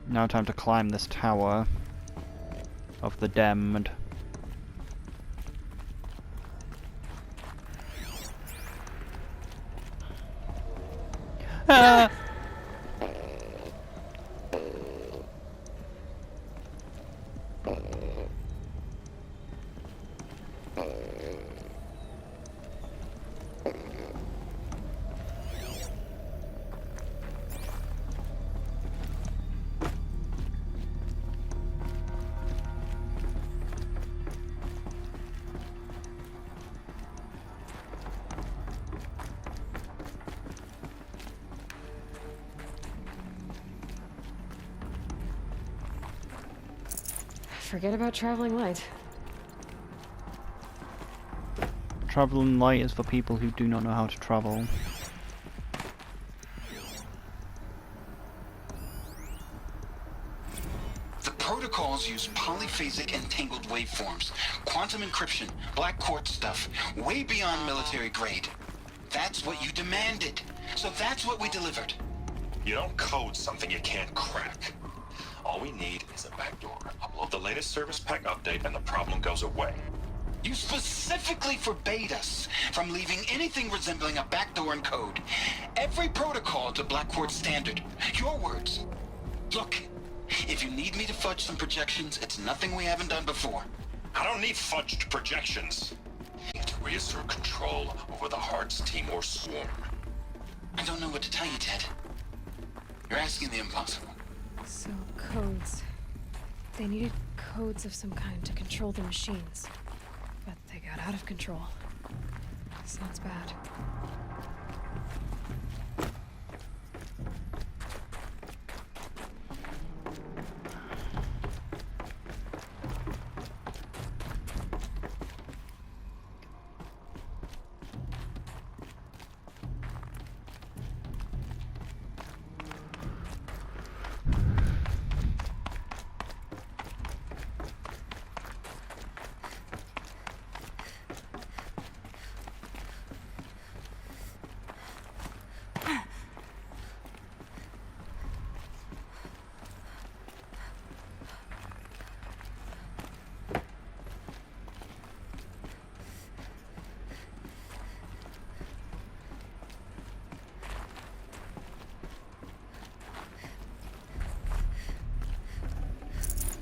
Now time to climb this tower of the damned. Ah! Forget about traveling light. Traveling light is for people who do not know how to travel. The protocols use polyphasic entangled waveforms, quantum encryption, black quartz stuff, way beyond military grade. That's what you demanded, so that's what we delivered. You don't code something you can't crack. All we need is a backdoor. Upload the latest service pack update and the problem goes away. You specifically forbade us from leaving anything resembling a backdoor in code. Every protocol to Black Quartz standard. Your words. Look, if you need me to fudge some projections, it's nothing we haven't done before. I don't need fudged projections. I need to reassert control over the Hearts Timor swarm. I don't know what to tell you, Ted. You're asking the impossible. So, codes. They needed codes of some kind to control the machines. But they got out of control. Sounds bad.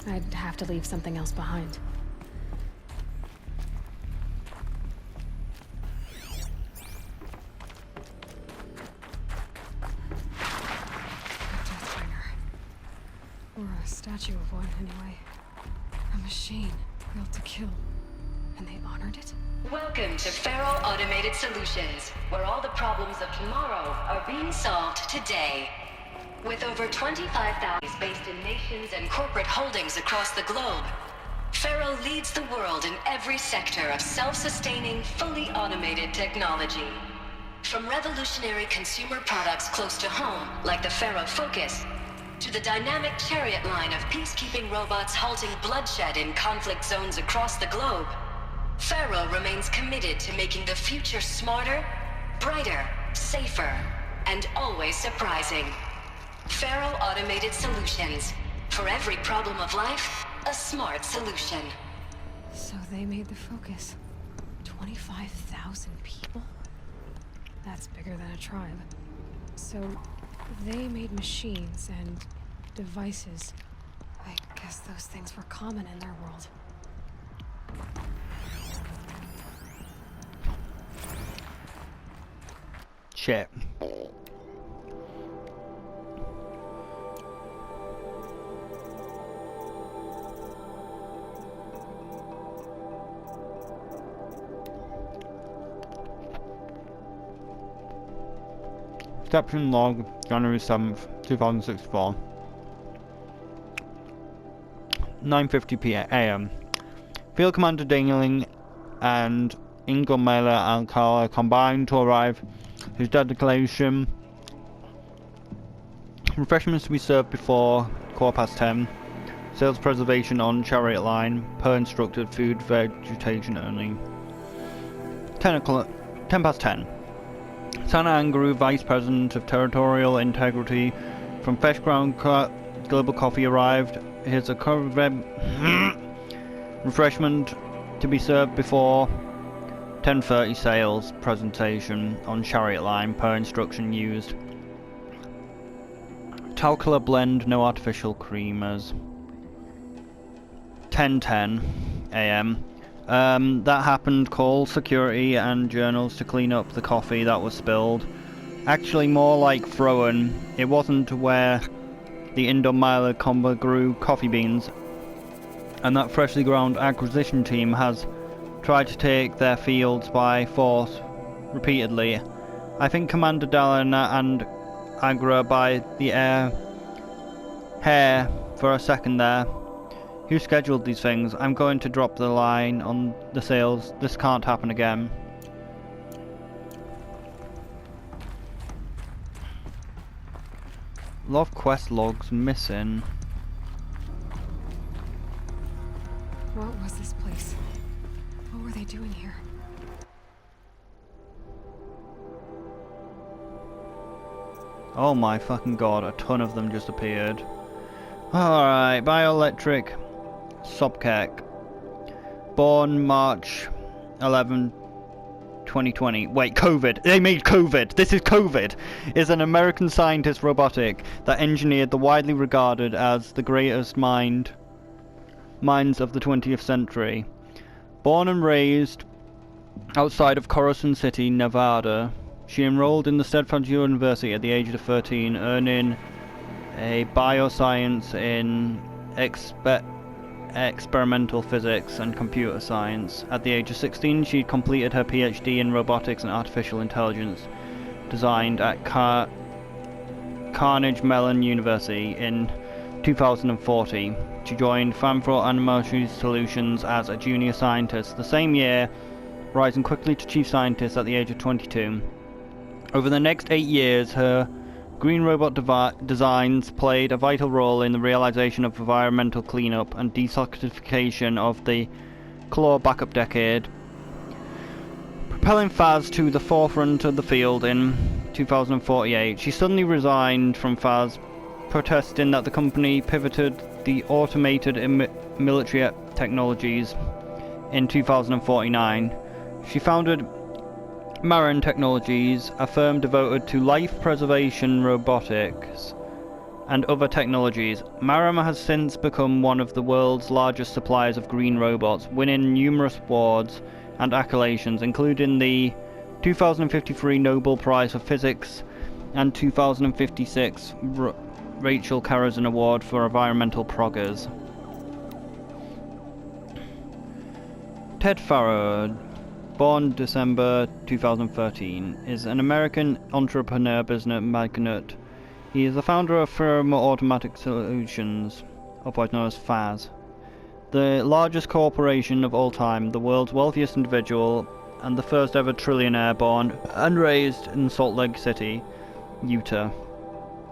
I'd have to leave something else behind. A Deathbringer. Or a statue of one, anyway. A machine, built to kill. And they honored it? Welcome to Faro Automated Solutions, where all the problems of tomorrow are being solved today. With over 25,000 based in nations and corporate holdings across the globe, Faro leads the world in every sector of self-sustaining, fully automated technology. From revolutionary consumer products close to home, like the Faro Focus, to the dynamic Chariot line of peacekeeping robots halting bloodshed in conflict zones across the globe, Faro remains committed to making the future smarter, brighter, safer, and always surprising. Faro Automated Solutions. For every problem of life, a smart solution. So they made the Focus. 25,000 people? That's bigger than a tribe. So they made machines and devices. I guess those things were common in their world. Shit. Reception log, January 7th, 2064. 9:50 AM. Field Commander Dingling and Ingo Mela Alcala combined to arrive. His dedication. Refreshments to be served before 10:15. Sales preservation on Chariot line. Per instructed, food, vegetation only. 10:10. Sana Angaru, Vice President of Territorial Integrity from Global Coffee arrived. Here's a refreshment to be served before 10:30 sales presentation on Chariot Line per instruction used. Talcala blend, no artificial creamers. 10:10 a.m. That happened. Call security and journals to clean up the coffee that was spilled. Actually more like thrown. It wasn't where the Indomitable Combo grew coffee beans, and that freshly ground acquisition team has tried to take their fields by force repeatedly. I think Commander Dallin and Agra by the hair for a second there. Who scheduled these things? I'm going to drop the line on the sales. This can't happen again. Lot of quest logs missing. What was this place? What were they doing here? Oh my fucking god, a ton of them just appeared. Alright, Bioelectric Sobkek. Born March 11, 2020. Wait, COVID. They made COVID. This is COVID. Is an American scientist robotic that engineered the widely regarded as the greatest minds of the 20th century. Born and raised outside of Corazon City, Nevada, she enrolled in the Stanford University at the age of 13, earning a bioscience in experimental physics and computer science. At the age of 16, she completed her PhD in robotics and artificial intelligence, designed at Carnegie Mellon University in 2040. She joined Fanfro Animation Solutions as a junior scientist the same year, rising quickly to chief scientist at the age of 22. Over the next 8 years, her green robot designs played a vital role in the realization of environmental cleanup and desertification of the Claw backup decade, propelling FAS to the forefront of the field in 2048. She suddenly resigned from FAS, protesting that the company pivoted the automated military technologies in 2049. She founded Marin Technologies, a firm devoted to life preservation robotics and other technologies. Marin has since become one of the world's largest suppliers of green robots, winning numerous awards and accolades, including the 2053 Nobel Prize for Physics and 2056 Rachel Carrison Award for Environmental Progress. Ted Farrow, born December 2013, is an American entrepreneur business magnate. He is the founder of Firma Automatic Solutions, otherwise known as FAS, the largest corporation of all time, the world's wealthiest individual, and the first ever trillionaire born and raised in Salt Lake City, Utah.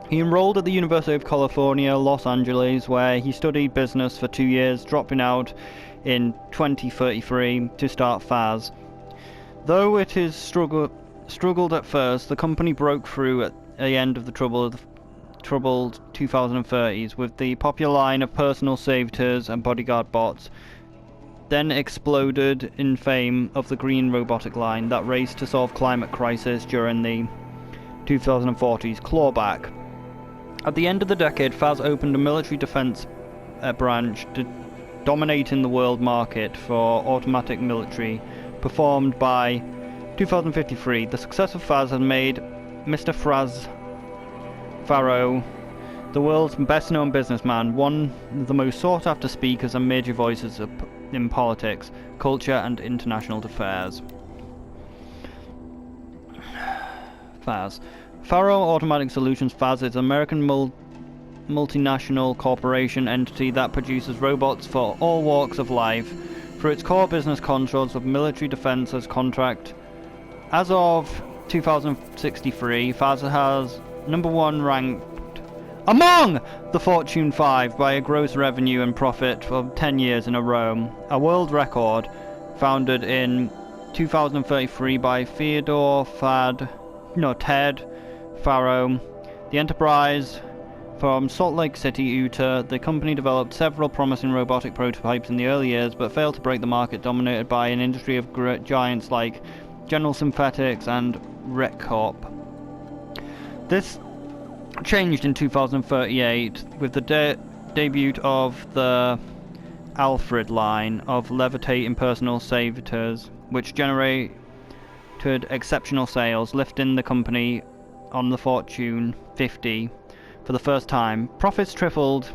He enrolled at the University of California, Los Angeles, where he studied business for 2 years, dropping out in 2033 to start FAS. Though it is struggled at first, the company broke through at the end of the troubled 2030s with the popular line of personal servitors and bodyguard bots, then exploded in fame of the green robotic line that raced to solve climate crisis during the 2040s clawback. At the end of the decade, FAS opened a military defense branch, dominating the world market for automatic military. Performed by 2053, the success of FAS has made Mr. Farrow the world's best-known businessman, one of the most sought-after speakers and major voices in politics, culture, and international affairs. FAS. Farrow Automatic Solutions FAS is an American multinational corporation entity that produces robots for all walks of life. For its core business controls of military defense as contract. As of 2063, FAS has #1 ranked among the Fortune 5 by a gross revenue and profit for 10 years in a row, a world record founded in 2033 by Ted Farrow. The enterprise From Salt Lake City, Utah, the company developed several promising robotic prototypes in the early years, but failed to break the market dominated by an industry of giants like General Synthetics and RecCorp. This changed in 2038 with the debut of the Alfred line of levitating personal savers, which generated exceptional sales, lifting the company on the Fortune 50 for the first time. Profits tripled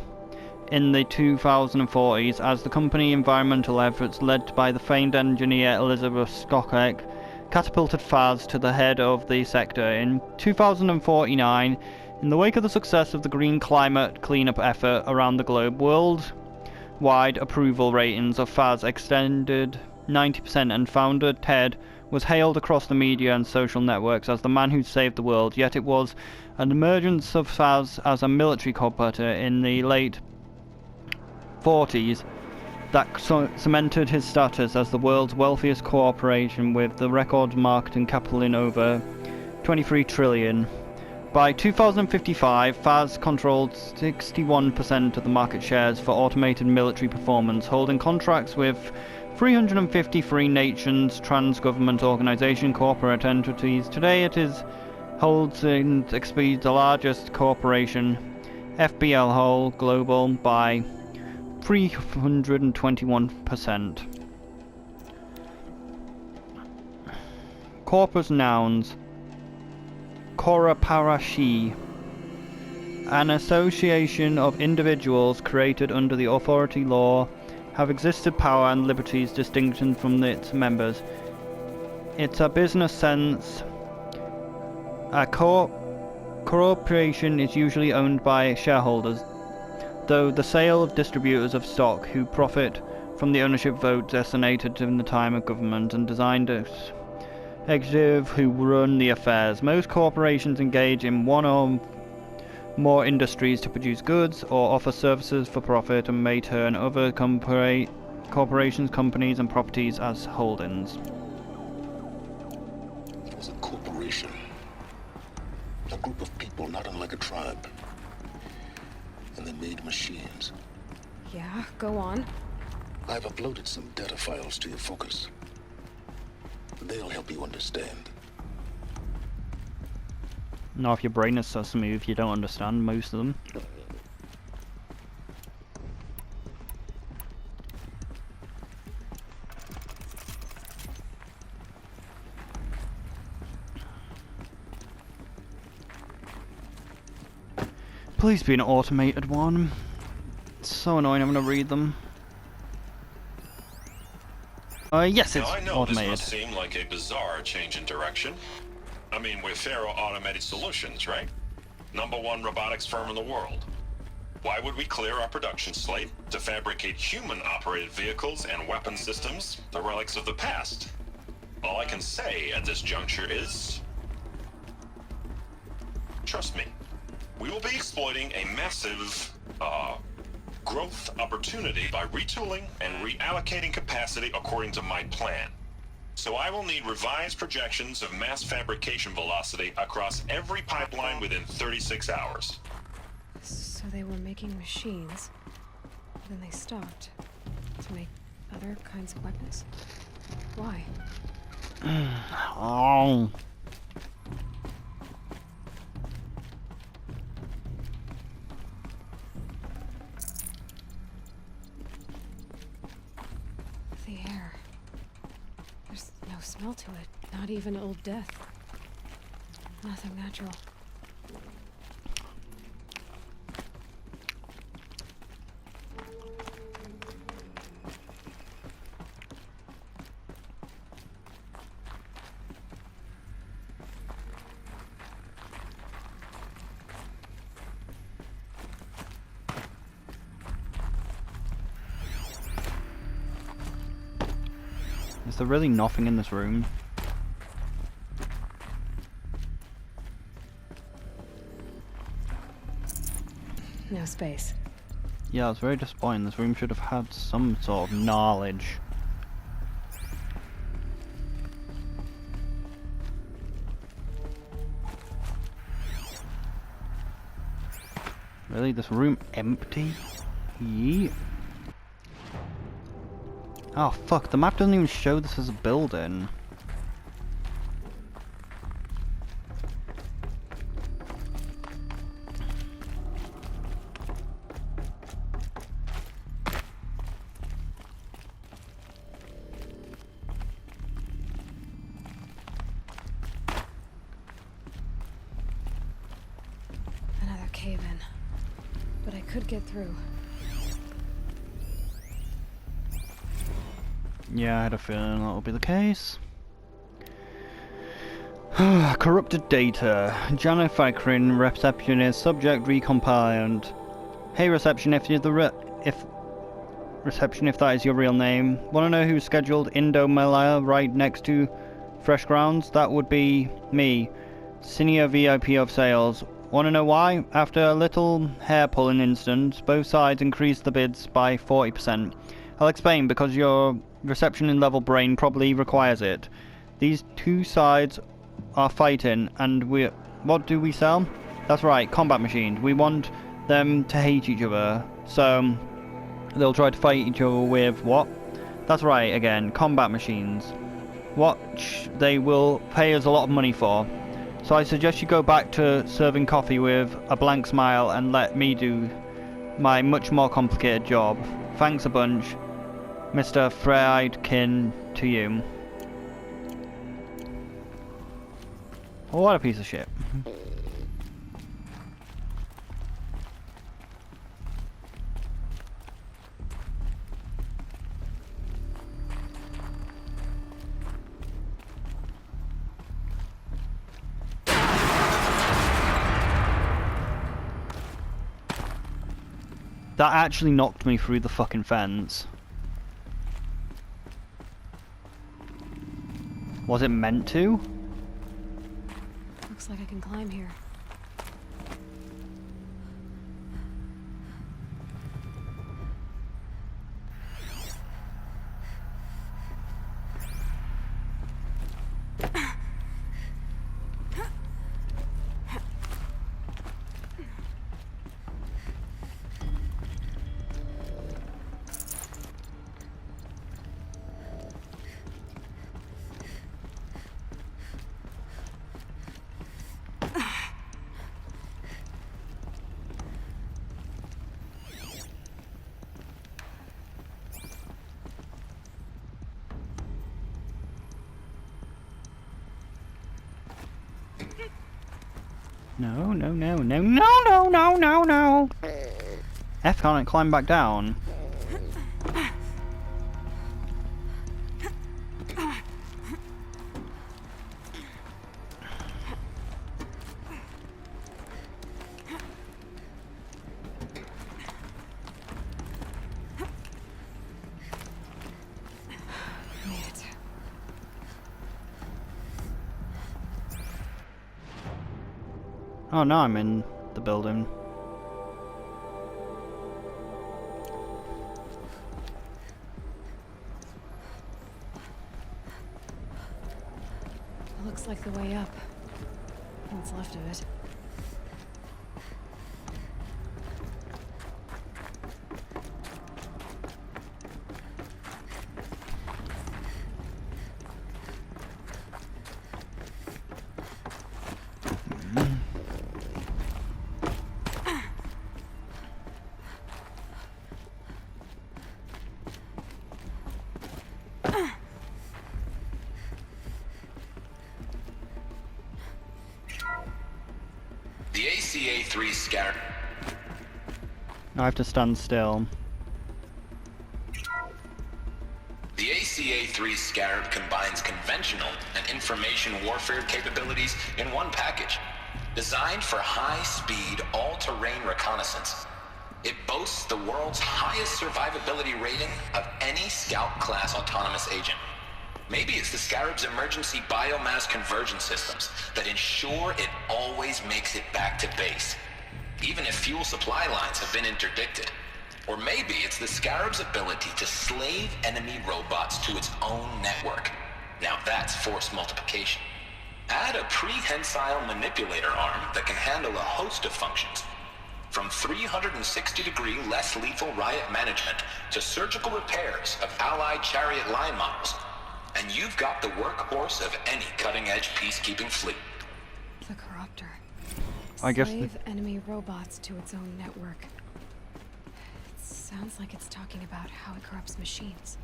in the 2040s as the company environmental efforts led by the famed engineer Elizabeth Skokek catapulted FAS to the head of the sector. In 2049, in the wake of the success of the green climate cleanup effort around the globe, worldwide approval ratings of FAS extended 90%, and founder Ted was hailed across the media and social networks as the man who saved the world. Yet it was an emergence of FAS as a military competitor in the late 40s that cemented his status as the world's wealthiest corporation, with the record marketing capital in over 23 trillion. By 2055, FAS controlled 61% of the market shares for automated military performance, holding contracts with 353 nations, trans-government organization, corporate entities. Today it holds and exceeds the largest corporation, FBL Whole Global, by 321%. Corpus nouns. Korporacji, an association of individuals created under the authority law, have existed power and liberties distinct from its members. It's a business sense. A corporation is usually owned by shareholders, though the sale of distributors of stock who profit from the ownership vote designated in the time of government and designed executive who run the affairs. Most corporations engage in one or more industries to produce goods or offer services for profit, and may turn other corporations, companies, and properties as holdings. It was a corporation. A group of people not unlike a tribe. And they made machines. Yeah, go on. I've uploaded some data files to your Focus. They'll help you understand. Now, if your brain is so smooth, you don't understand most of them. Please be an automated one. It's so annoying having to read them. Yes, it's now, I know automated. This must seem like a bizarre change in direction. I mean, we're Faro Automated Solutions, right? #1 robotics firm in the world. Why would we clear our production slate to fabricate human-operated vehicles and weapon systems, the relics of the past? All I can say at this juncture is... trust me, we will be exploiting a massive, growth opportunity by retooling and reallocating capacity according to my plan. So I will need revised projections of mass fabrication velocity across every pipeline within 36 hours. So they were making machines, but then they stopped to make other kinds of weapons? Why? Oh. The air. There's no smell to it. Not even Old Death. Nothing natural. Is there really nothing in this room? No space. Yeah, it's very disappointing. This room should have had some sort of knowledge. Really? This room empty? Yeet. Oh fuck, the map doesn't even show this as a building. Another cave-in. But I could get through. Yeah, I had a feeling that would be the case. Corrupted data. Janet Fikrin, receptionist, subject recompliant. Hey reception, if you're the reception, if that is your real name. Wanna know who scheduled Indo Malaya right next to Fresh Grounds? That would be me, senior VIP of sales. Wanna know why? After a little hair pulling incident, both sides increased the bids by 40%. I'll explain, because your reception level brain probably requires it. These two sides are fighting, and what do we sell? That's right, combat machines. We want them to hate each other, so they'll try to fight each other with what? That's right, again, combat machines. What they will pay us a lot of money for. So I suggest you go back to serving coffee with a blank smile and let me do my much more complicated job. Thanks a bunch, Mr. Friedkin, to you. Oh, what a piece of shit. That actually knocked me through the fucking fence. Was it meant to? Looks like I can climb here. No, no, no, no, no, no, no, no, no. F can't climb back down. Made it. Oh, now I'm in the building. Looks like the way up. What's left of it. The ACA-3 Scarab. I have to stand still. The ACA-3 Scarab combines conventional and information warfare capabilities in one package. Designed for high-speed, all-terrain reconnaissance. It boasts the world's highest survivability rating of any Scout-class autonomous agent. Maybe it's the Scarab's emergency biomass conversion systems that ensure it always makes it back to base, even if fuel supply lines have been interdicted. Or maybe it's the Scarab's ability to slave enemy robots to its own network. Now that's force multiplication. Add a prehensile manipulator arm that can handle a host of functions. From 360-degree less lethal riot management to surgical repairs of Allied chariot line models. And you've got the workhorse of any cutting-edge peacekeeping fleet. The Corruptor. I guess Slave enemy robots to its own network. It sounds like it's talking about how it corrupts machines.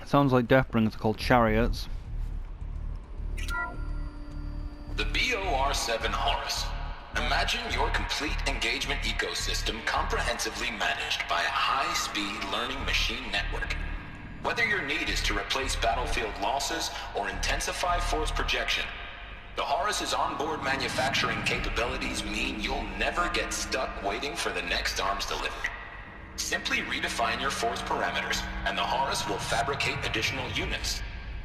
Sounds like Deathbringers are called chariots. The BOR-7 Horus. Imagine your complete engagement ecosystem comprehensively managed by a high-speed learning machine network. Whether your need is to replace battlefield losses or intensify force projection, the Horus's onboard manufacturing capabilities mean you'll never get stuck waiting for the next arms delivery. Simply redefine your force parameters, and the Horus will fabricate additional units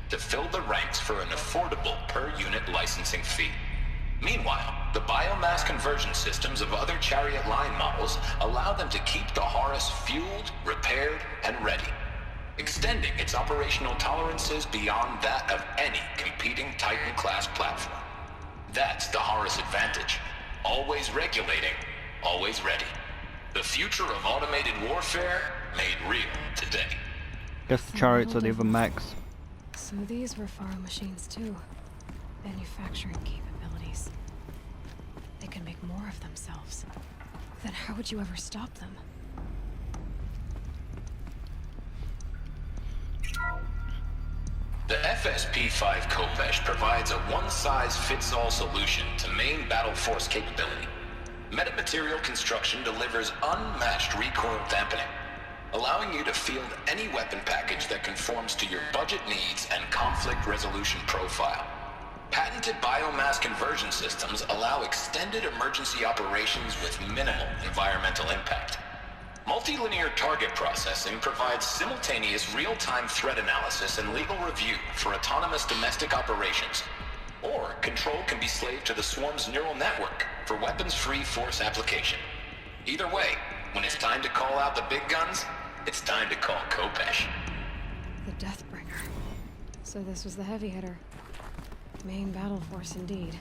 to fill the ranks for an affordable per-unit licensing fee. Meanwhile, the biomass conversion systems of other chariot line models allow them to keep the Horus fueled, repaired, and ready, extending its operational tolerances beyond that of any competing Titan-class platform. That's the Horus advantage. Always regulating, always ready. The future of automated warfare made real today. Guess the chariots are the other mechs. So these were Faro machines too. Manufacturing capabilities. They can make more of themselves. Then how would you ever stop them? The FSP-5 Khopesh provides a one-size-fits-all solution to main battle force capability. Metamaterial construction delivers unmatched recoil dampening, allowing you to field any weapon package that conforms to your budget needs and conflict resolution profile. Patented biomass conversion systems allow extended emergency operations with minimal environmental impact. Multilinear target processing provides simultaneous real-time threat analysis and legal review for autonomous domestic operations. Or control can be slaved to the Swarm's neural network for weapons-free force application. Either way, when it's time to call out the big guns, it's time to call Khopesh. The Deathbringer. So this was the heavy hitter. Main battle force indeed.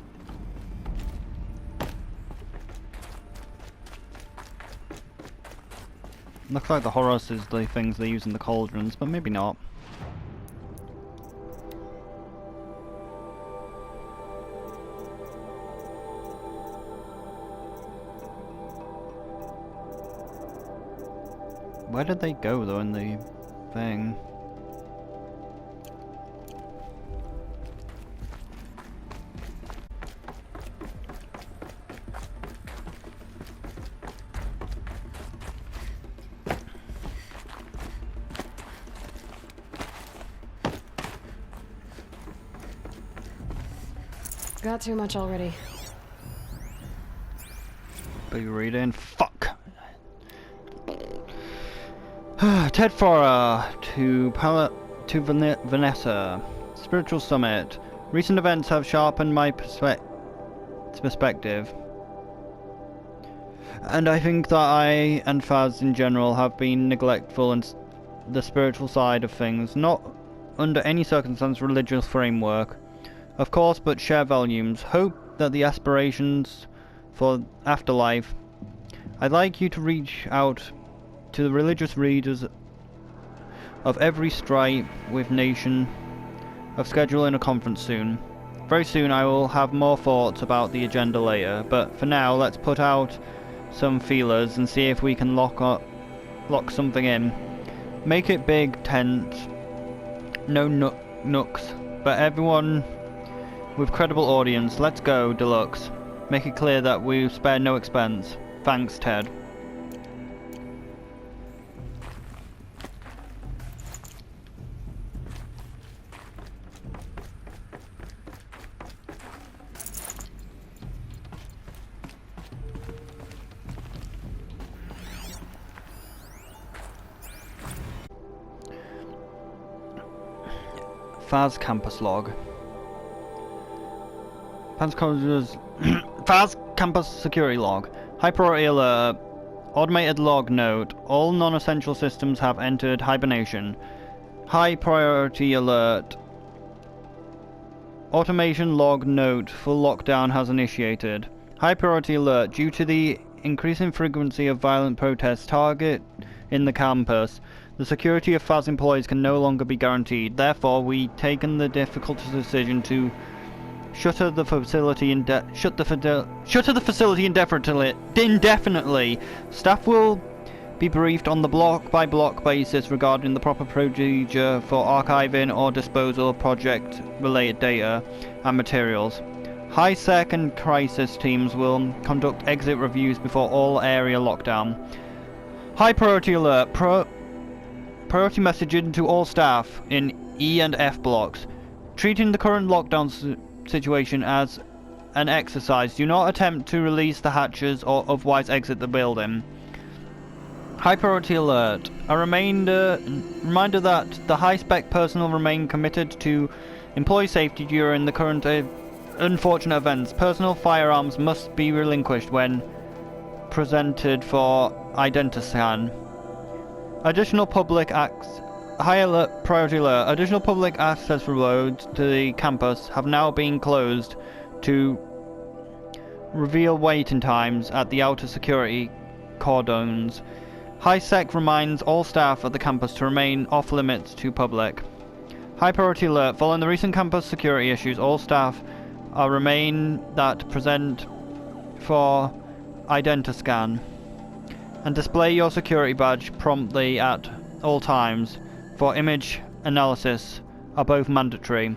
Looks like the Horus is the things they use in the cauldrons, but maybe not. Where did they go though in the thing? Got too much already. Be reading. Fuck. Ted Fora to Vanessa. Spiritual Summit. Recent events have sharpened my perspective. And I think that I and Faz in general have been neglectful in the spiritual side of things, not under any circumstance religious framework, of course, but share volumes. Hope that the aspirations for afterlife. I'd like you to reach out to the religious readers of every stripe with nation of scheduling a conference soon. Very soon I will have more thoughts about the agenda later, but for now let's put out some feelers and see if we can lock something in. Make it big tent, no nooks, but everyone with credible audience. Let's go, Deluxe. Make it clear that we spare no expense. Thanks, Ted. Faz campus log. Faz campus security log. High priority alert. Automated log note. All non-essential systems have entered hibernation. High priority alert. Automation log note. Full lockdown has initiated. High priority alert. Due to the increasing frequency of violent protests target in the campus, the security of FAS employees can no longer be guaranteed. Therefore, we've taken the difficult decision to shutter the facility indefinitely. Staff will be briefed on the block-by-block basis regarding the proper procedure for archiving or disposal of project-related data and materials. High-Sec and Crisis teams will conduct exit reviews before all area lockdown. High priority alert. Priority messaging to all staff in E and F blocks. Treating the current lockdown situation as an exercise. Do not attempt to release the hatches or otherwise exit the building. High priority alert. A reminder that the high-spec personnel remain committed to employee safety during the current unfortunate events. Personal firearms must be relinquished when presented for identiscan. Additional public high alert priority alert. Additional public access roads to the campus have now been closed to reveal waiting times at the outer security cordons. High-Sec reminds all staff at the campus to remain off-limits to public. High priority alert. Following the recent campus security issues, all staff are remain that present for identiscan and display your security badge promptly at all times for image analysis are both mandatory.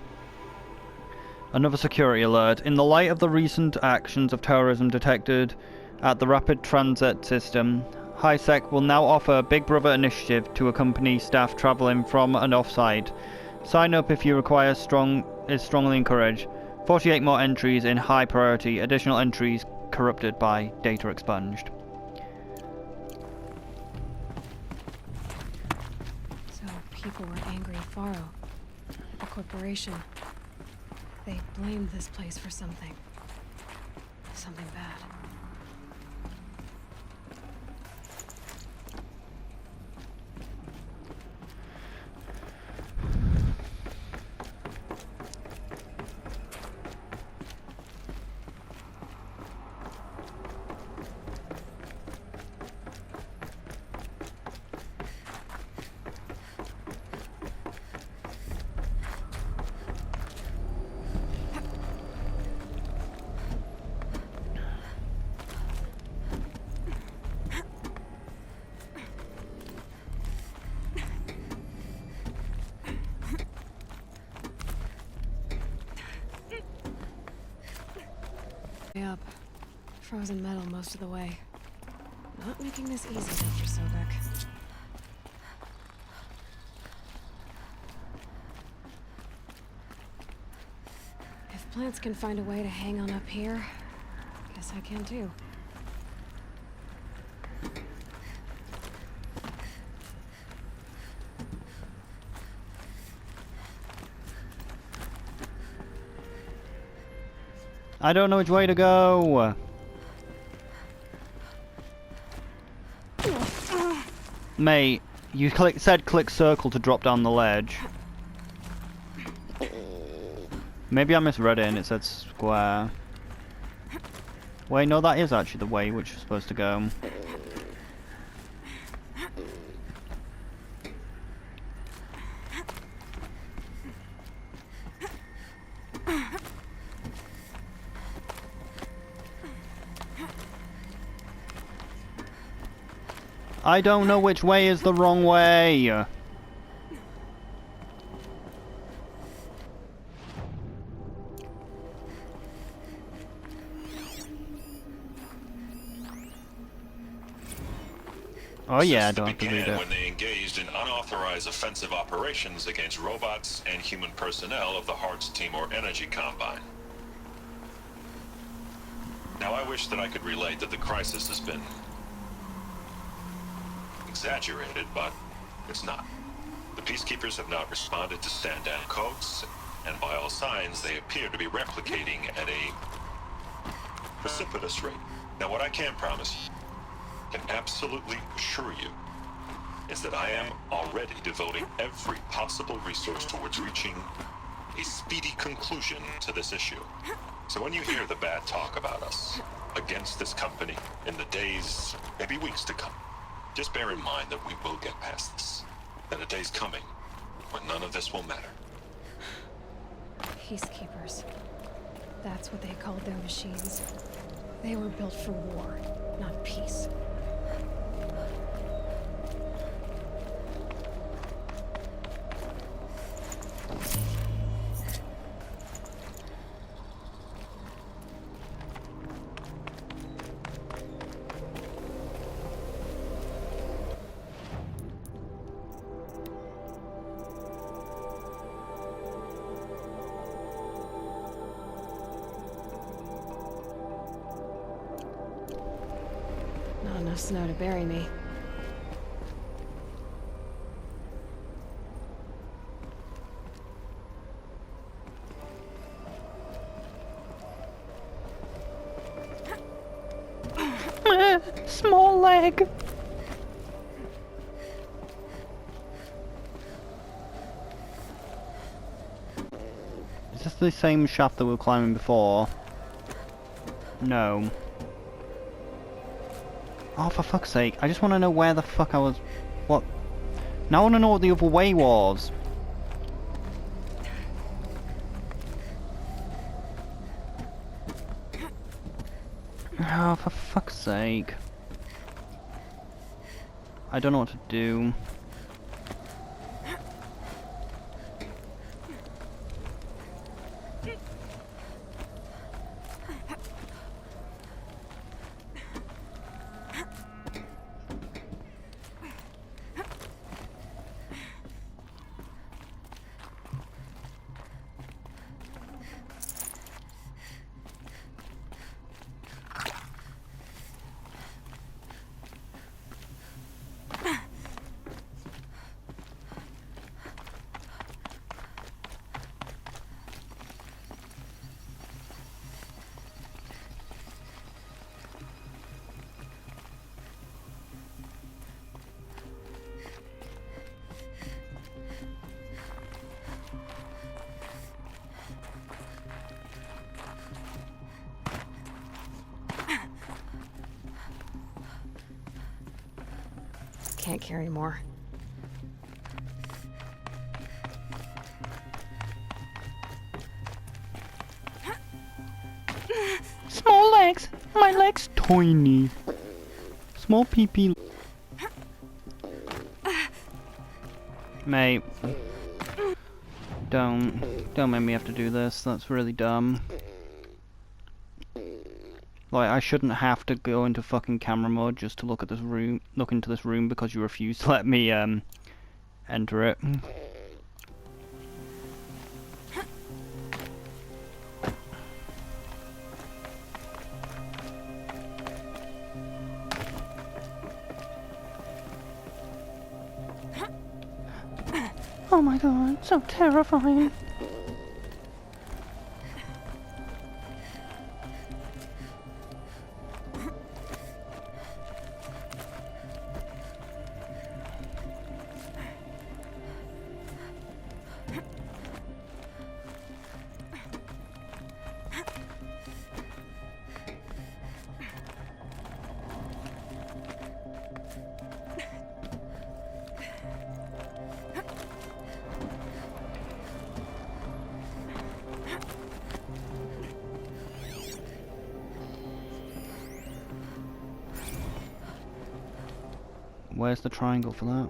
Another security alert. In the light of the recent actions of terrorism detected at the Rapid Transit System, High-Sec will now offer Big Brother initiative to accompany staff travelling from and off-site. Sign up if you require is strongly encouraged. 48 more entries in high priority. Additional entries corrupted by data expunged. So people were angry at Faro, the corporation. They blamed this place for something. Something bad. Up. Frozen metal most of the way. Not making this easy, Dr. Sobek. If plants can find a way to hang on up here, guess I can too. I don't know which way to go. Mate, you said click circle to drop down the ledge. Maybe I misread it and it said square. Wait, no, that is actually the way which you're supposed to go. I don't know which way is the wrong way. Oh yeah, I don't have to read it. When they engaged in unauthorized offensive operations against robots and human personnel of the Hearts Timor Energy Combine. Now I wish that I could relate that the crisis has been exaggerated, but it's not. The Peacekeepers have not responded to stand-down codes, and by all signs, they appear to be replicating at a precipitous rate. Now, what I can promise, can absolutely assure you, is that I am already devoting every possible resource towards reaching a speedy conclusion to this issue. So when you hear the bad talk about us, against this company in the days, maybe weeks to come. Just bear in mind that we will get past this. That a day's coming when none of this will matter. Peacekeepers. That's what they called their machines. They were built for war, not peace. Not enough snow to bury me. Small leg. Is this the same shaft that we were climbing before? No. Oh, for fuck's sake. I just want to know where the fuck I was... What? Now I want to know what the other way was. Oh, for fuck's sake. I don't know what to do. Can't carry more. Small legs. My legs tiny. Small pee-pee. Mate. Don't make me have to do this. That's really dumb. Like, I shouldn't have to go into fucking camera mode just to look at this room, look into this room because you refuse to let me enter it. Oh my god, so terrifying. Where's the triangle for that?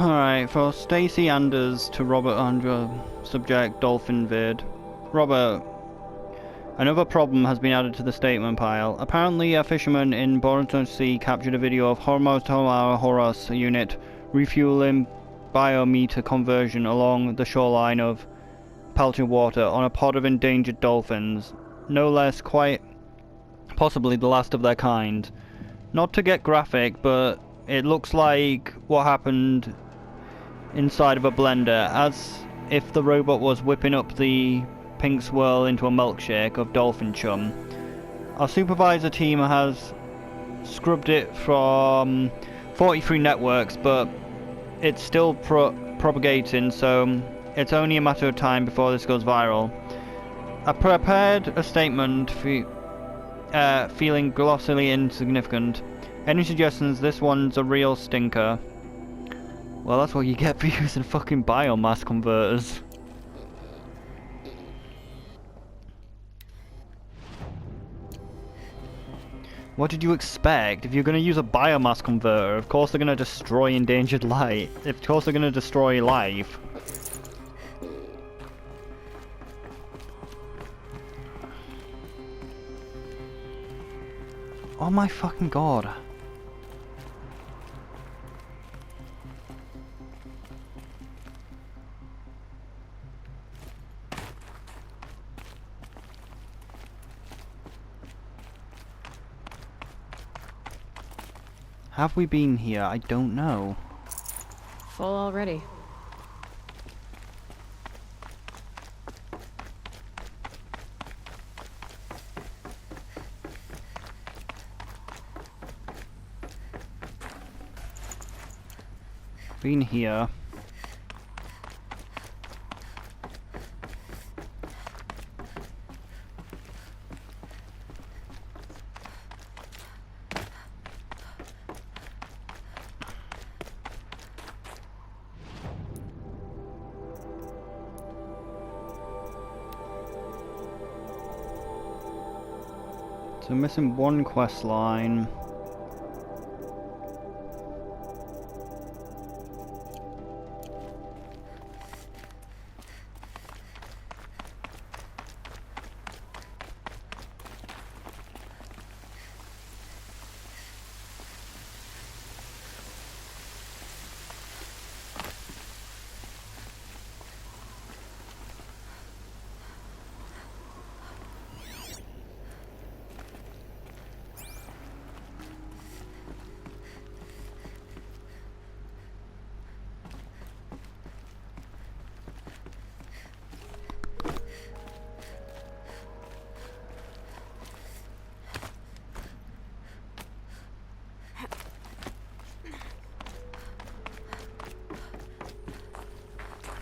Alright, for Stacy Anders to Robert Andra, subject Dolphin Vid. Robert, another problem has been added to the statement pile. Apparently a fisherman in Borenton Sea captured a video of Hormoztomara Horos unit refueling biometer conversion along the shoreline of Peltier Water on a pod of endangered dolphins. No less, quite possibly the last of their kind. Not to get graphic, but it looks like what happened inside of a blender, as if the robot was whipping up the pink swirl into a milkshake of dolphin chum. Our supervisor team has scrubbed it from 43 networks, but it's still propagating, so it's only a matter of time before this goes viral. I prepared a statement feeling glossily insignificant. Any suggestions this one's a real stinker? Well, that's what you get for using fucking biomass converters. What did you expect? If you're gonna use a biomass converter, of course they're gonna destroy endangered life. Of course they're gonna destroy life. Oh my fucking god. Have we been here? I don't know. Full already. Been here. So missing one quest line.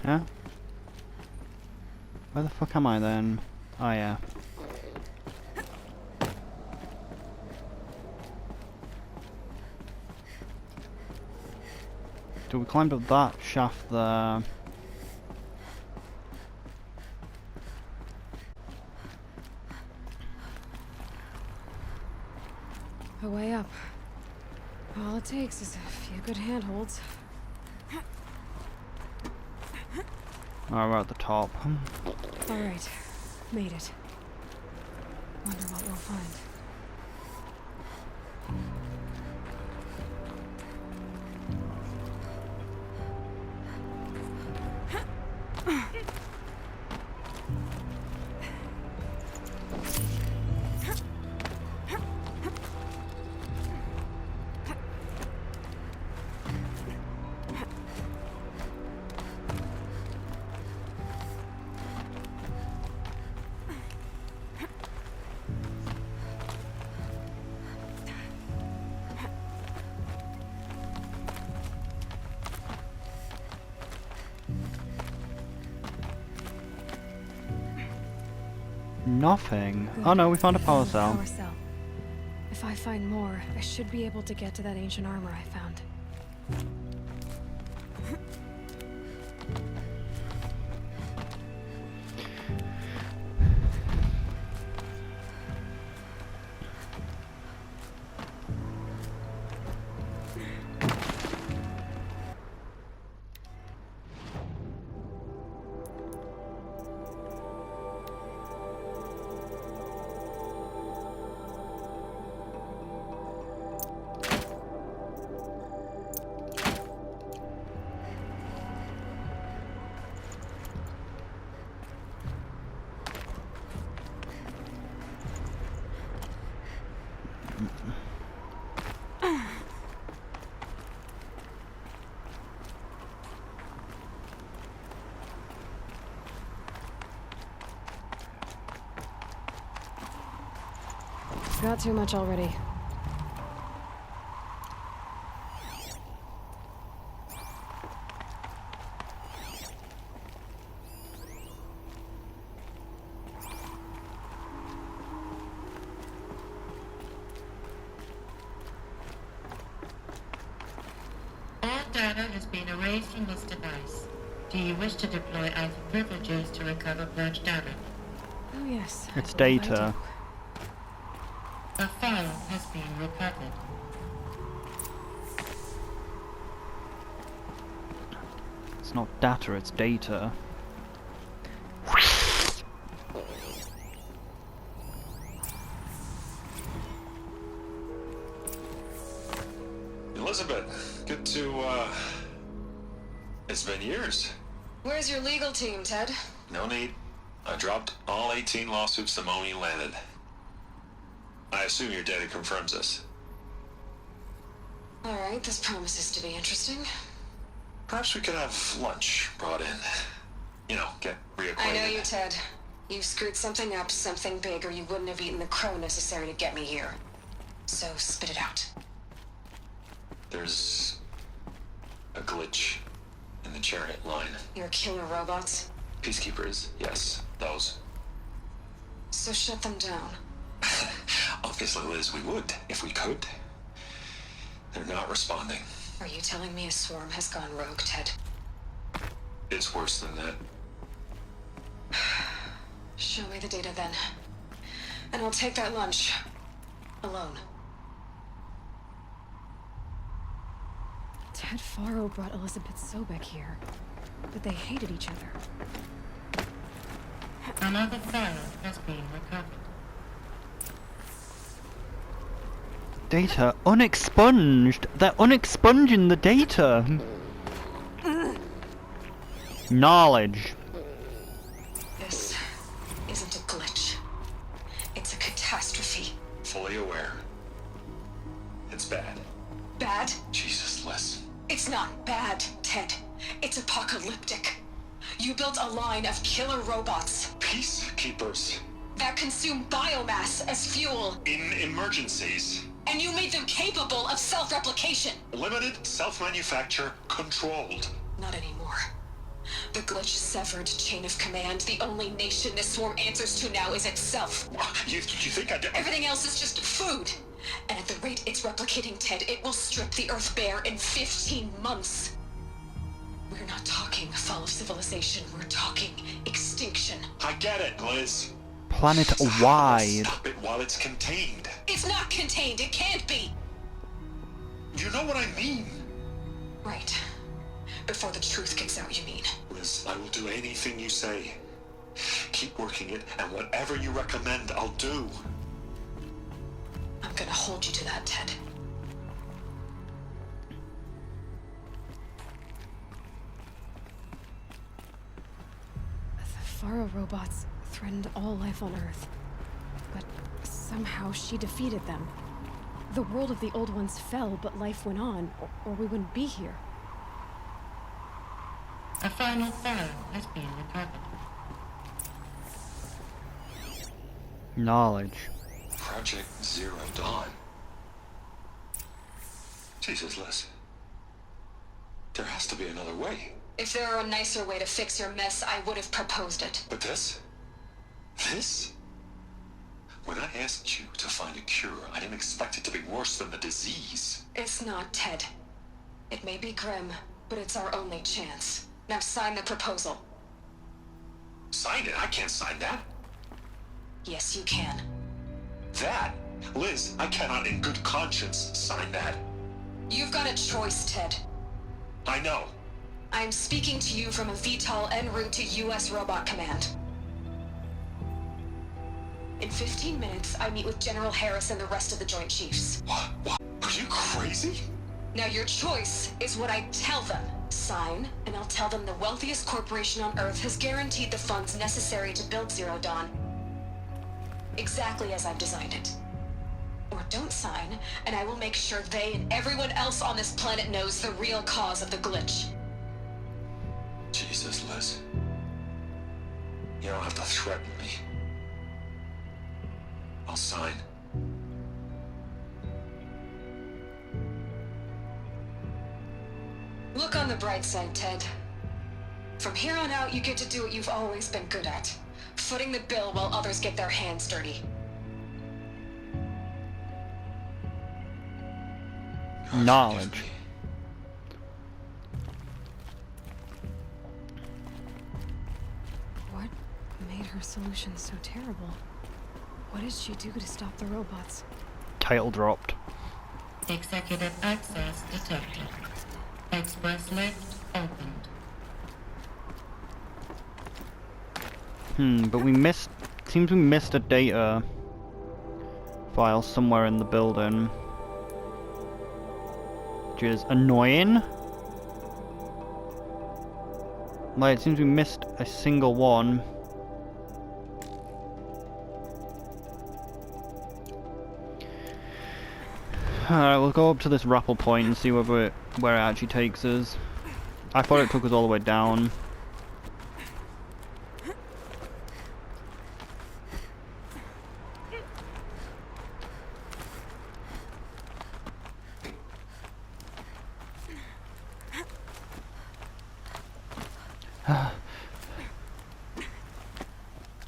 Huh? Where the fuck am I then? Oh yeah. So we climbed up that shaft there. A way up. All it takes is a few good handholds. Oh, we're at the top. Alright. Made it. Wonder what we'll find. Nothing. Good. Oh no, we found a power cell. Power cell. If I find more, I should be able to get to that ancient armor I found. Got too much already. data has been erased from this device. Do you wish to deploy Alpha privileges to recover purged data? Oh yes. It's I believe I data. do. A file has been recovered. It's not data, it's data. Elizabeth, good to, it's been years. Where's your legal team, Ted? No need. I dropped all 18 lawsuits the moment you landed. I assume your data confirms this. Alright, this promises to be interesting. Perhaps we could have lunch brought in. You know, get reacquainted. I know you, Ted. You screwed something up, something big, or you wouldn't have eaten the crow necessary to get me here. So spit it out. There's a glitch in the chariot line. Your killer robots? Peacekeepers, yes, those. So shut them down. Obviously, Liz, we would, if we could. They're not responding. Are you telling me a swarm has gone rogue, Ted? It's worse than that. Show me the data then. And I'll take that lunch. Alone. Ted Faro brought Elizabeth Sobek here. But they hated each other. Another file has been recovered. Data unexpunged. They're unexpunging the data. Knowledge. This isn't a glitch. It's a catastrophe. Fully aware. It's bad. Bad? Jesus, Liz. It's not bad, Ted. It's apocalyptic. You built a line of killer robots Peacekeepers. that consume biomass as fuel, In emergencies. and you made them capable of self-replication. Limited, self-manufacture, controlled. Not anymore. The glitch severed chain of command. The only nation this swarm answers to now is itself. You think I did? Everything else is just food. And at the rate it's replicating, Ted, it will strip the Earth bare in 15 months. We're not talking fall of civilization. We're talking extinction. I get it, Liz. Planet-wide. Stop it while it's contained. It's not contained. It can't be. You know what I mean? Right. Before the truth gets out, you mean? Liz, I will do anything you say. Keep working it, and whatever you recommend, I'll do. I'm gonna hold you to that, Ted. The Faro robots threatened all life on Earth. But somehow she defeated them. The world of the old ones fell, but life went on, or we wouldn't be here. A final file has been recovered. Knowledge. Project Zero Dawn. Jesus, Liz. There has to be another way. If there were a nicer way to fix your mess, I would have proposed it. But this? This? When I asked you to find a cure, I didn't expect it to be worse than the disease. It's not, Ted. It may be grim, but it's our only chance. Now sign the proposal. Sign it? I can't sign that. Yes, you can. That? Liz, I cannot in good conscience sign that. You've got a choice, Ted. I know. I'm speaking to you from a VTOL en route to U.S. Robot Command. In 15 minutes, I meet with General Harris and the rest of the Joint Chiefs. What? Are you crazy? Now your choice is what I tell them. Sign, and I'll tell them the wealthiest corporation on Earth has guaranteed the funds necessary to build Zero Dawn. Exactly as I've designed it. Or don't sign, and I will make sure they and everyone else on this planet knows the real cause of the glitch. Jesus, Liz. You don't have to threaten me. I'll sign. Look on the bright side, Ted. From here on out, you get to do what you've always been good at. Footing the bill while others get their hands dirty. Knowledge. her solution so terrible? What did she do to stop the robots? Title dropped. Executive access detected. Express lift opened. But we missed... Seems we missed a data file somewhere in the building. Which is annoying. Like, it seems we missed a single one. Alright, we'll go up to this rappel point and see where it actually takes us. I thought it took us all the way down.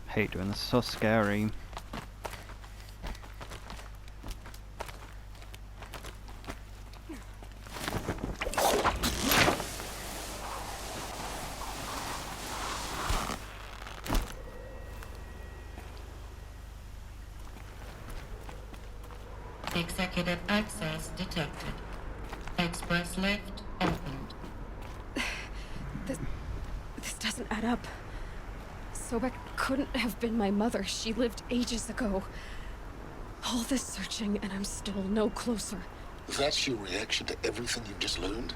Hate doing this, so scary. Executive access detected. Express lift opened. This doesn't add up. Sobek couldn't have been my mother. She lived ages ago. All this searching, and I'm still no closer. That's your reaction to everything you've just learned?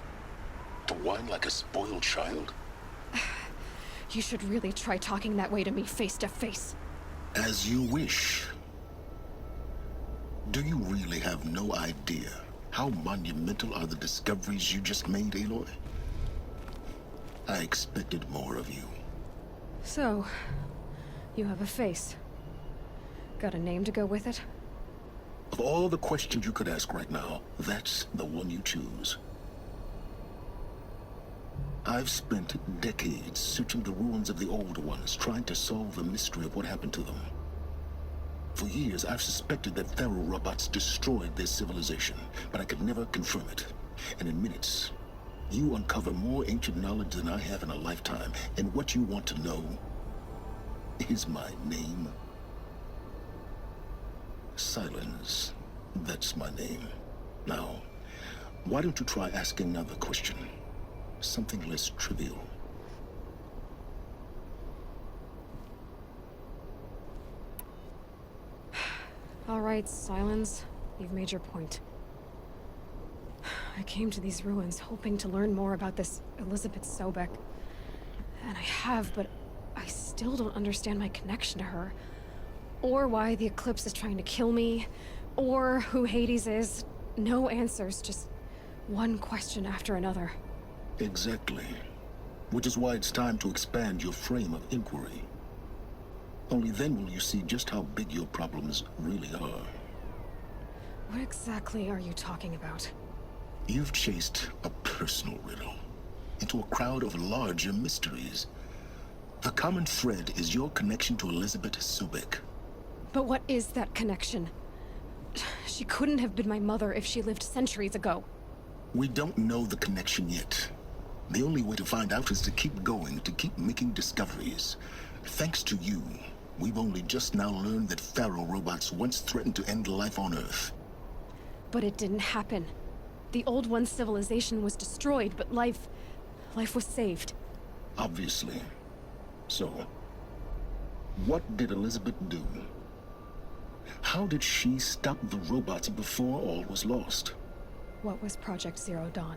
To whine like a spoiled child? You should really try talking that way to me face to face. As you wish. Do you really have no idea how monumental are the discoveries you just made, Aloy? I expected more of you. So, you have a face. Got a name to go with it? Of all the questions you could ask right now, that's the one you choose. I've spent decades searching the ruins of the old ones, trying to solve the mystery of what happened to them. For years, I've suspected that Faro robots destroyed their civilization, but I could never confirm it. And in minutes, you uncover more ancient knowledge than I have in a lifetime, and what you want to know is my name. Silence. That's my name. Now, why don't you try asking another question? Something less trivial. All right, Silence. You've made your point. I came to these ruins hoping to learn more about this Elizabeth Sobek. And I have, but I still don't understand my connection to her. Or why the Eclipse is trying to kill me. Or who Hades is. No answers, just one question after another. Exactly. Which is why it's time to expand your frame of inquiry. Only then will you see just how big your problems really are. What exactly are you talking about? You've chased a personal riddle into a crowd of larger mysteries. The common thread is your connection to Elizabeth Sobek. But what is that connection? She couldn't have been my mother if she lived centuries ago. We don't know the connection yet. The only way to find out is to keep going, to keep making discoveries. Thanks to you, we've only just now learned that Faro robots once threatened to end life on Earth. But it didn't happen. The Old One's civilization was destroyed, but life was saved. Obviously. So, what did Elizabeth do? How did she stop the robots before all was lost? What was Project Zero Dawn?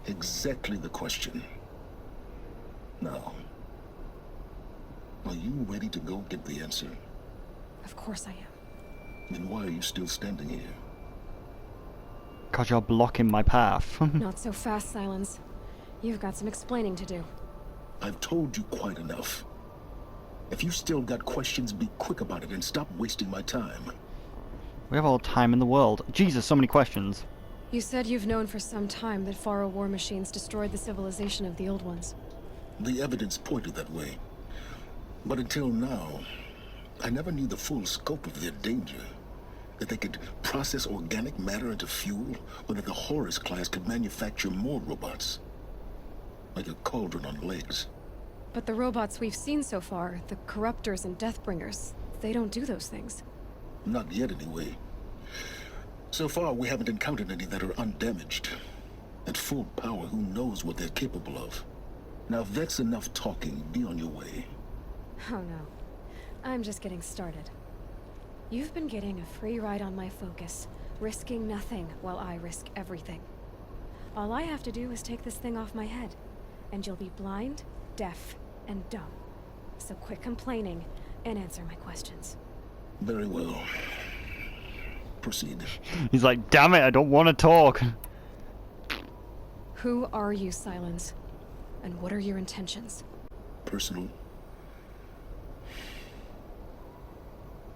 Exactly the question. Now, are you ready to go get the answer? Of course I am. Then why are you still standing here? Cause you're blocking my path. Not so fast, Silence. You've got some explaining to do. I've told you quite enough. If you still got questions, be quick about it and stop wasting my time. We have all the time in the world. Jesus, so many questions. You said you've known for some time that Faro war machines destroyed the civilization of the Old Ones. The evidence pointed that way. But until now, I never knew the full scope of their danger. That they could process organic matter into fuel, or that the Horus class could manufacture more robots. Like a cauldron on legs. But the robots we've seen so far, the Corruptors and Deathbringers, they don't do those things. Not yet, anyway. So far, we haven't encountered any that are undamaged. At full power, who knows what they're capable of? Now, if that's enough talking, be on your way. Oh no. I'm just getting started. You've been getting a free ride on my Focus, risking nothing while I risk everything. All I have to do is take this thing off my head, and you'll be blind, deaf, and dumb. So quit complaining and answer my questions. Very well. Proceed. He's like, damn it, I don't want to talk. Who are you, Silence? And what are your intentions? Personal.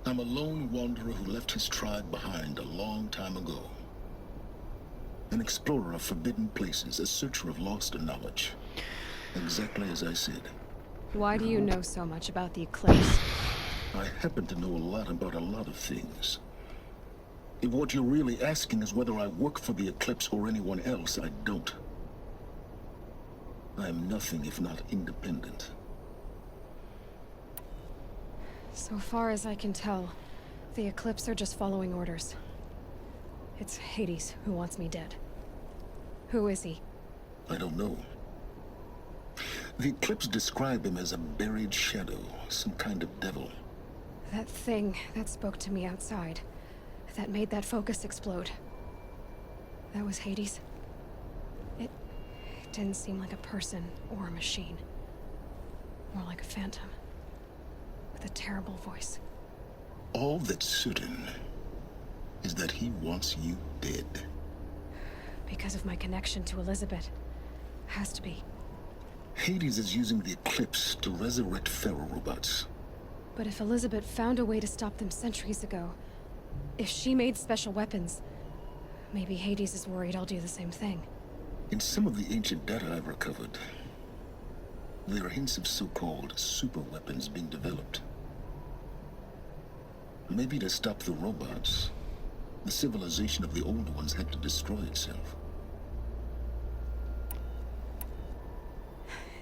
I'm a lone wanderer who left his tribe behind a long time ago. An explorer of forbidden places, a searcher of lost knowledge. Exactly as I said. Why do you know so much about the Eclipse? I happen to know a lot about a lot of things. If what you're really asking is whether I work for the Eclipse or anyone else, I don't. I am nothing if not independent. So far as I can tell, the Eclipse are just following orders. It's Hades who wants me dead. Who is he? I don't know. The Eclipse describe him as a buried shadow, some kind of devil. That thing that spoke to me outside, that made that Focus explode. That was Hades? It didn't seem like a person or a machine. More like a phantom. With a terrible voice. All that's certain is that he wants you dead. Because of my connection to Elizabeth. Has to be. Hades is using the Eclipse to resurrect Pharaoh robots. But if Elizabeth found a way to stop them centuries ago, if she made special weapons, maybe Hades is worried I'll do the same thing. In some of the ancient data I've recovered, there are hints of so-called super weapons being developed. Maybe to stop the robots, the civilization of the old ones had to destroy itself.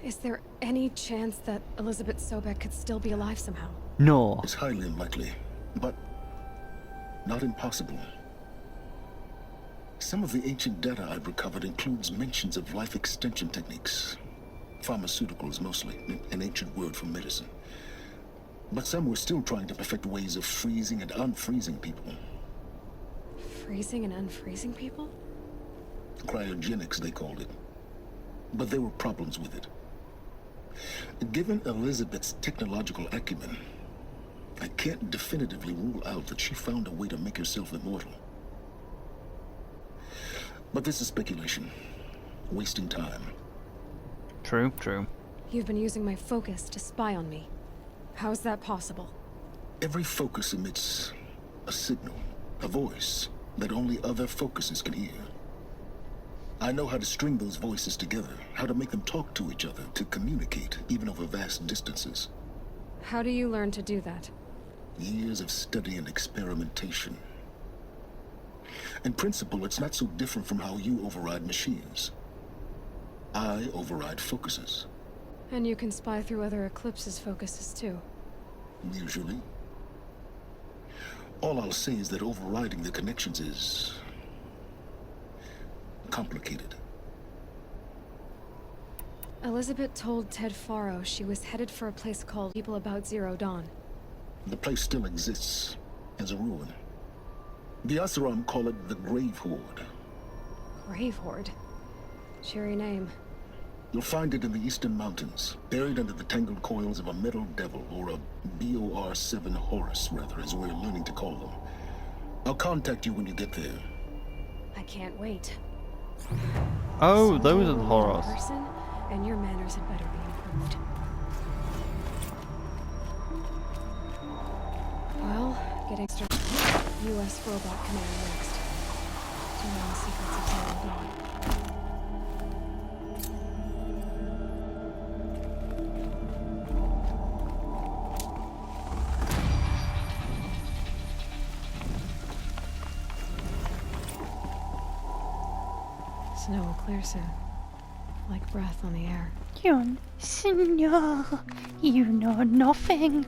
Is there any chance that Elizabeth Sobek could still be alive somehow? No. It's highly unlikely, but not impossible. Some of the ancient data I've recovered includes mentions of life extension techniques. Pharmaceuticals mostly, an ancient word for medicine. But some were still trying to perfect ways of freezing and unfreezing people. Freezing and unfreezing people? Cryogenics, they called it. But there were problems with it. Given Elizabeth's technological acumen, I can't definitively rule out that she found a way to make herself immortal. But this is speculation. Wasting time. True, true. You've been using my Focus to spy on me. How's that possible? Every Focus emits a signal, a voice, that only other Focuses can hear. I know how to string those voices together, how to make them talk to each other, to communicate, even over vast distances. How do you learn to do that? Years of study and experimentation. In principle, it's not so different from how you override machines. I override Focuses. And you can spy through other Eclipse's Focuses too. Usually. All I'll say is that overriding the connections is complicated. Elizabeth told Ted Faro she was headed for a place called People About Zero Dawn. The place still exists as a ruin. The Asaram call it the Grave Horde. Grave Horde? Cheery name. You'll find it in the Eastern Mountains, buried under the tangled coils of a metal devil, or a BOR-7 Horus, rather, as we're learning to call them. I'll contact you when you get there. I can't wait. Oh, those are the horrors. Person, and your manners had better be improved. Well, getting started. U.S. Robot Command next. To learn the secrets of Zero Dawn. Snow will clear soon. like breath on the air. Yon, Senor, you know nothing.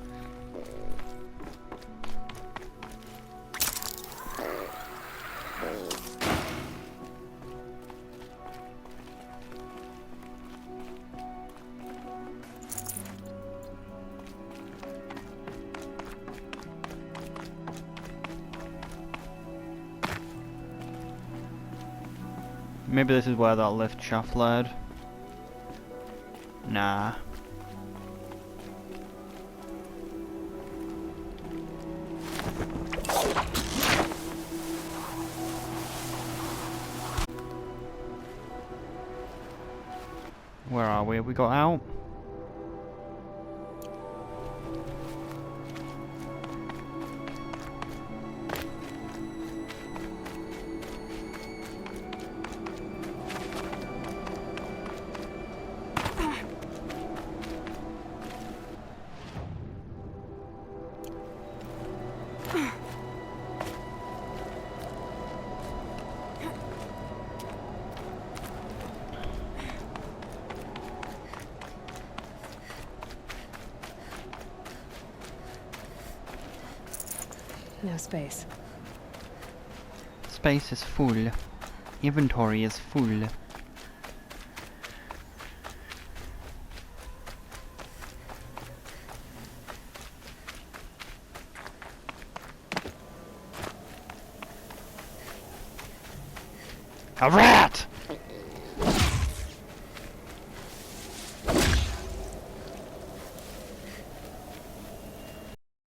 Maybe this is where that lift shaft led. Nah. Where are we? Have we got out? No space. Space is full. Inventory is full. A rat!